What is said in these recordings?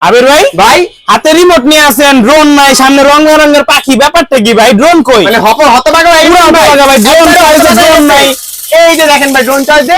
আবির ভাই ভাই হাতে রিমোট নিয়ে আসেন, ড্রোন নাই, সামনে রং বেরঙের পাখি, ব্যাপারটা কি ভাই? ড্রোন কই? মানে হতভাগা ভাই, পুরো হতভাগা ভাই, ড্রোন চাইছে, ড্রোন নাই। এই যে দেখেন ভাই, ড্রোন চাইছে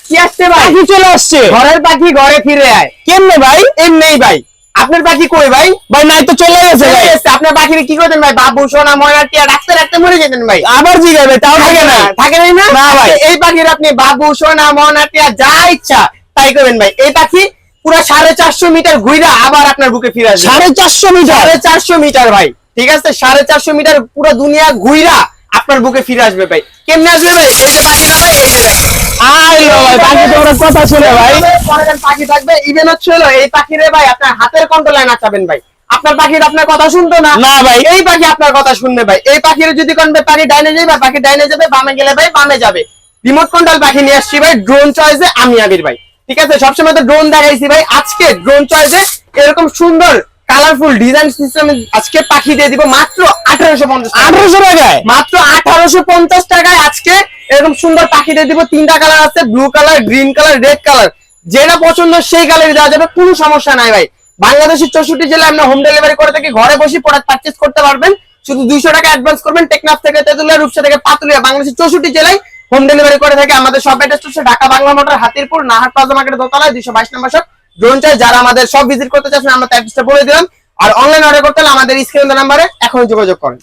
কি আসছে ভাই, পাখি চলে আসছে। ঘরের পাখি ঘরে ফিরে আয়। কেমনে ভাই? এমনি ভাই, আপনার পাখি কই ভাই? ভাই নাই তো, চলে গেছে ভাই। আপনার পাখির কি করতেন ভাই? বাবু সোনা ময়না টিয়া রাখতে রাখতে মরে যেতেন ভাই। আবার জিগাই ভাই, তাও থাকে না। থাকে নাই না? না ভাই। এই পাখির আপনি বাবু সোনা ময়না টিয়া যা ইচ্ছা তাই করবেন ভাই। এই পাখি পুরো 450 মিটার ঘুরে আবার আপনার বুকে ফিরে আসবে। 450 মিটার? 450 মিটার ভাই, ঠিক আছে? 450 মিটার পুরো দুনিয়া ঘুরা আপনার বুকে ফিরে আসবে ভাই। কেমনে আসবে ভাই? এই যে পাখি না ভাই, এই যে দেখেন। আইলো ভাই, পাখি তোমরা কথা শুনে ভাই। পরের পাখি থাকবে, ইভেন হচ্ছে হলো এই পাখিরে ভাই আপনার হাতের কন্ট্রোলে নাচাবেন ভাই। আপনার পাখির আপনার কথা শুনতো না। না ভাই। এই পাখি আপনার কথা শুনবে ভাই। এই পাখির যদি কোন পাখি ডাইনে যাবে, পাখি ডাইনে যাবে, বামে গেলে ভাই বামে যাবে। রিমোট কন্ট্রোল পাখি নিয়ে আসছি ভাই, ড্রোন চয়েসে আমি আবির ভাই। ঠিক আছে, সবসময় তো ড্রোন দেখাইছি ভাই, আজকে ড্রোন চয়েসে এরকম সুন্দর কালারফুল ডিজাইন সিস্টেমে আজকে পাখি দিয়ে দিব মাত্র 1850 টাকা। 1800 টাকায়? মাত্র 1850 টাকায় আজকে এরকম সুন্দর পাখি দিয়ে দিব। 3টা কালার আছে, blue colour, green colour, red colour. যেটা পছন্দ সেই কালারই দেওয়া যাবে, কোনো সমস্যা নাই ভাই। বাংলাদেশের 64 জেলায় আমরা হোম ডেলিভারি করে থাকি। ঘরে বসে প্রোডাক্ট পারচেজ করতে পারবেন, শুধু 200 টাকা অ্যাডভান্স করবেন। টেকনাফ থেকে তেতুলিয়া, রূপসা থেকে পাতুলিয়া, বাংলাদেশের 64 জেলায় হোম ডেলিভারি করে থাকে। আমাদের সব অ্যাড্রেস হচ্ছে ঢাকা বাংলা মোটর, হাতিরপুর, নাহার প্লাজা মার্কেটের দোতলায় 222 নম্বর শপ। ড্রোন চাই যারা আমাদের সব ভিজিট করতে চাচ্ছেন, আমরা অ্যাড্রেসটা বলে দিলাম। আর অনলাইন অর্ডার করতে হলে আমাদের স্ক্রিন নাম্বারে এখনই যোগাযোগ করেন।